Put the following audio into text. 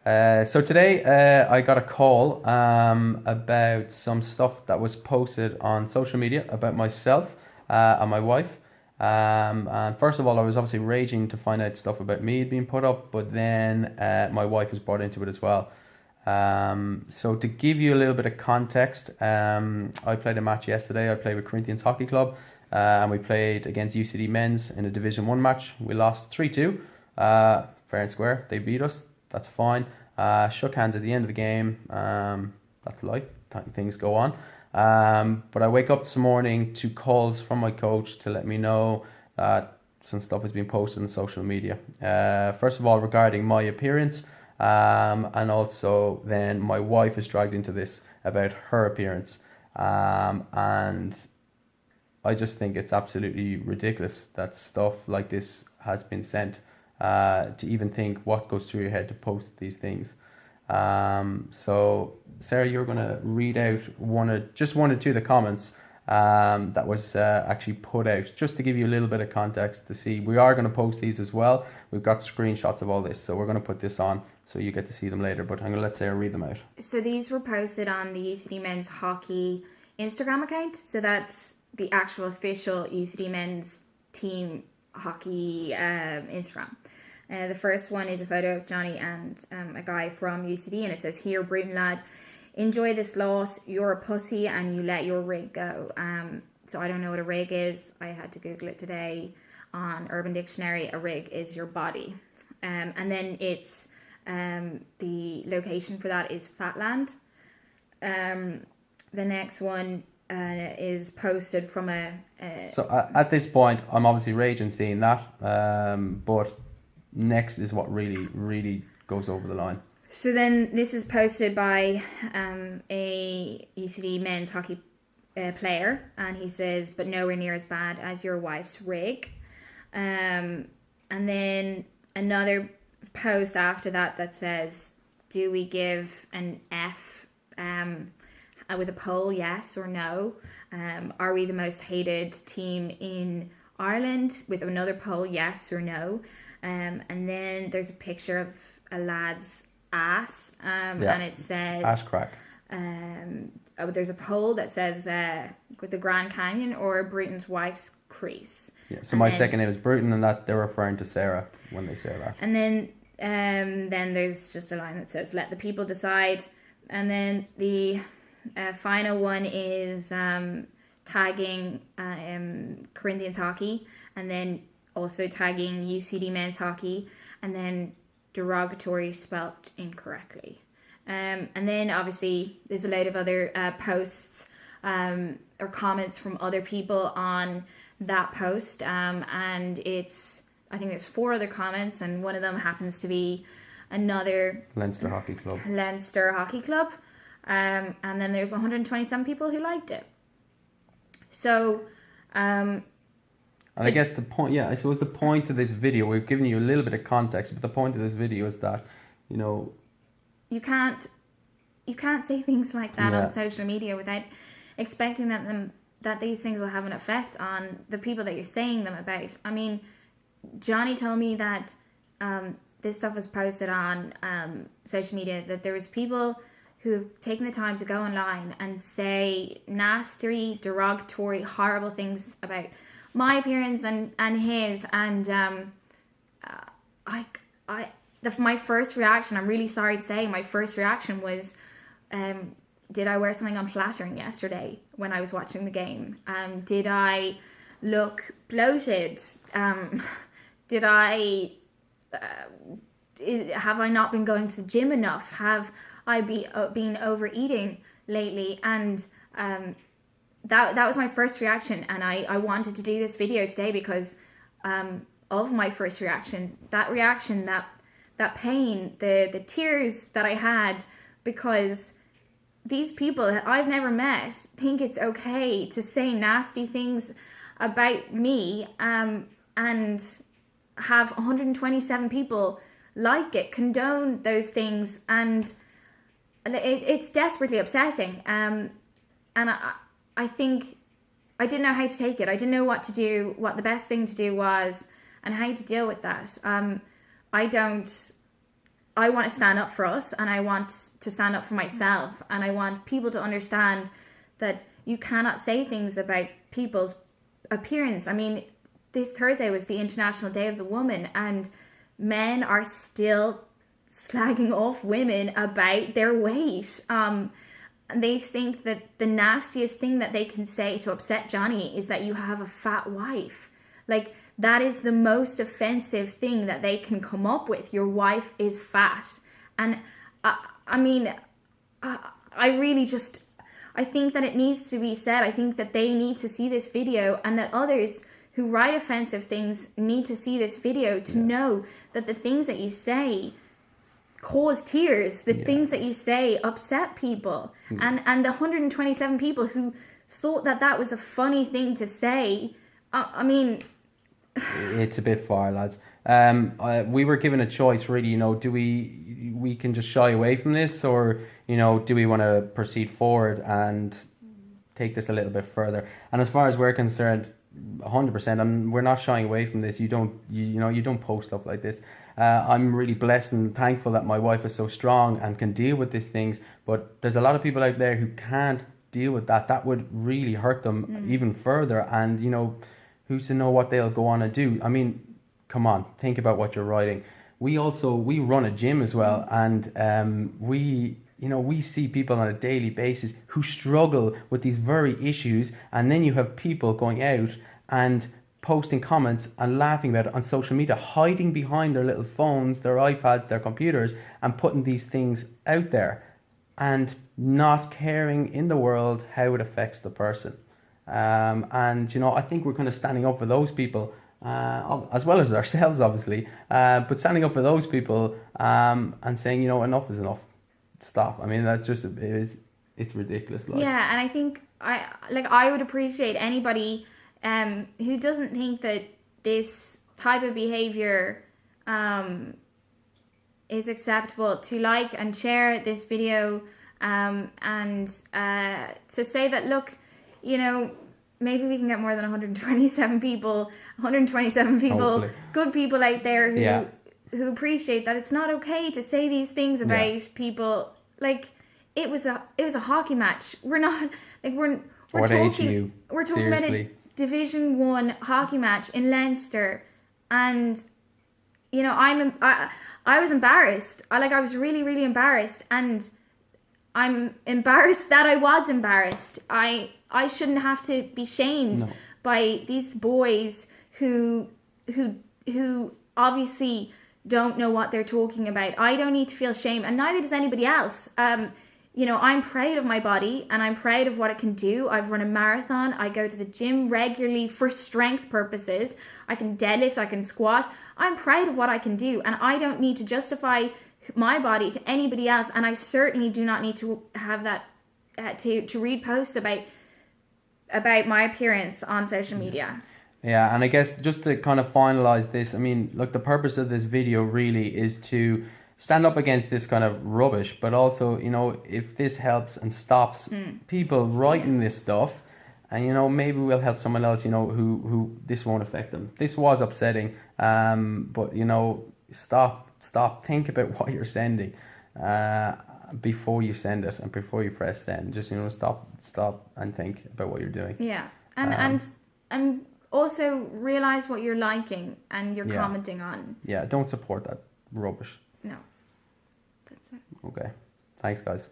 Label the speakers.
Speaker 1: So today I got a call about some stuff that was posted on social media about myself and my wife. And first of all, I was obviously raging to find out stuff about me being put up, but then my wife was brought into it as well. So to give you a little bit of context, I played a match yesterday. I played with Corinthians Hockey Club, and we played against UCD Men's in a Division 1 match. We lost 3-2, fair and square. They beat us. That's fine. Shook hands at the end of the game. That's life. Things go on. But I wake up this morning to calls from my coach to let me know that some stuff has been posted on social media. First of all, regarding my appearance, and also then my wife is dragged into this about her appearance. And I just think it's absolutely ridiculous that stuff like this has been sent. To even think what goes through your head to post these things. So Sarah, you're going to read out one or two of the comments that was actually put out, just to give you a little bit of context to see. We are going to post these as well. We've got screenshots of all this, so we're going to put this on so you get to see them later, but I'm going to let Sarah read them out.
Speaker 2: So these were posted on the UCD Men's Hockey Instagram account. So that's the actual official UCD Men's team hockey Instagram. The first one is a photo of Jonny and a guy from UCD, and it says, "Here, Bruton lad, enjoy this loss. You're a pussy and you let your rig go." So I don't know what a rig is. I had to Google it today on Urban Dictionary. A rig is your body. And then it's the location for that is Fatland. The next one is posted from
Speaker 1: So at this point, I'm obviously raging seeing that, but next is what really goes over the line.
Speaker 2: So then this is posted by a UCD men's hockey player, and he says, "But nowhere near as bad as your wife's rig." And then another post after that says, "Do we give an F with a poll, yes or no? Are we the most hated team in Ireland?" With another poll, yes or no. And then there's a picture of a lad's ass, and it says
Speaker 1: ass crack.
Speaker 2: There's a poll that says with the Grand Canyon or Bruton's wife's crease.
Speaker 1: Yeah. So my second name is Bruton, and that they're referring to Sarah when they say that.
Speaker 2: And then there's just a line that says, "Let the people decide." And then the final one is tagging Corinthians Hockey, and then also tagging UCD Men's Hockey, and then derogatory spelt incorrectly. And then obviously there's a load of other posts or comments from other people on that post. And I think there's 4 other comments, and one of them happens to be another
Speaker 1: Leinster Hockey Club.
Speaker 2: And then there's 127 people who liked it. So,
Speaker 1: and I guess the point, I suppose the point of this video, we've given you a little bit of context, but the point of this video is that,
Speaker 2: you can't say things like that on social media without expecting that these things will have an effect on the people that you're saying them about. I mean, Jonny told me that this stuff was posted on social media, that there was people who have taken the time to go online and say nasty, derogatory, horrible things about my appearance and his, and my first reaction, I'm really sorry to say, my first reaction was, did I wear something unflattering yesterday when I was watching the game? Did I look bloated? Did I have I not been going to the gym enough? Have I been overeating lately? And that was my first reaction, and I wanted to do this video today because of my first reaction. That pain, the tears that I had, because these people that I've never met think it's okay to say nasty things about me, and have 127 people like it, condone those things, and it's desperately upsetting. And I think I didn't know how to take it. I didn't know what to do, what the best thing to do was, and how to deal with that. I don't I want to stand up for us, and I want to stand up for myself, and I want people to understand that you cannot say things about people's appearance. I mean, this Thursday was the International Day of the Woman, and men are still slagging off women about their weight. And they think that the nastiest thing that they can say to upset Jonny is that you have a fat wife. Like, that is the most offensive thing that they can come up with. Your wife is fat. And I mean, I really just, I think that it needs to be said. I think that they need to see this video, and that others who write offensive things need to see this video to know that the things that you say cause tears. The things that you say upset people. And the 127 people who thought that that was a funny thing to say, I mean...
Speaker 1: It's a bit far, lads. We were given a choice, really, you know, do we can just shy away from this, or, you know, do we want to proceed forward and take this a little bit further? And as far as we're concerned, 100%, and we're not shying away from this. You don't post stuff like this. I'm really blessed and thankful that my wife is so strong and can deal with these things, but there's a lot of people out there who can't deal with that. That would really hurt them even further, and, you know, who's to know what they'll go on and do? I mean, come on, think about what you're writing. We run a gym as well, and we see people on a daily basis who struggle with these very issues, and then you have people going out and posting comments and laughing about it on social media, hiding behind their little phones, their iPads, their computers, and putting these things out there and not caring in the world how it affects the person. And, you know, I think we're kind of standing up for those people, as well as ourselves, obviously, but standing up for those people, and saying, you know, enough is enough. Stop. I mean, that's just, it's ridiculous. Like.
Speaker 2: Yeah, and I think I would appreciate anybody who doesn't think that this type of behavior is acceptable to like and share this video, and to say that, look, you know, maybe we can get more than 127 people, hopefully. Good people out there who appreciate that it's not okay to say these things about people. Like, it was a hockey match. We're not like we're talking about a Division 1 hockey match in Leinster, and, you know, I was embarrassed. I was really, really embarrassed, and I'm embarrassed that I was embarrassed. I shouldn't have to be shamed by these boys who obviously don't know what they're talking about. I don't need to feel shame, and neither does anybody else. You know, I'm proud of my body, and I'm proud of what it can do. I've run a marathon. I go to the gym regularly for strength purposes. I can deadlift, I can squat. I'm proud of what I can do, and I don't need to justify my body to anybody else, and I certainly do not need to have that to read posts about my appearance on social media.
Speaker 1: Yeah, and I guess just to kind of finalize this, I mean, look, the purpose of this video really is to stand up against this kind of rubbish, but also, you know, if this helps and stops people writing this stuff, and, you know, maybe we'll help someone else, you know, who this won't affect them. This was upsetting, but, you know, stop, think about what you're sending before you send it and before you press send. Just, you know, stop and think about what you're doing.
Speaker 2: Yeah, and also realize what you're liking and you're commenting on.
Speaker 1: Yeah, don't support that rubbish.
Speaker 2: No, that's it.
Speaker 1: Okay, thanks, guys.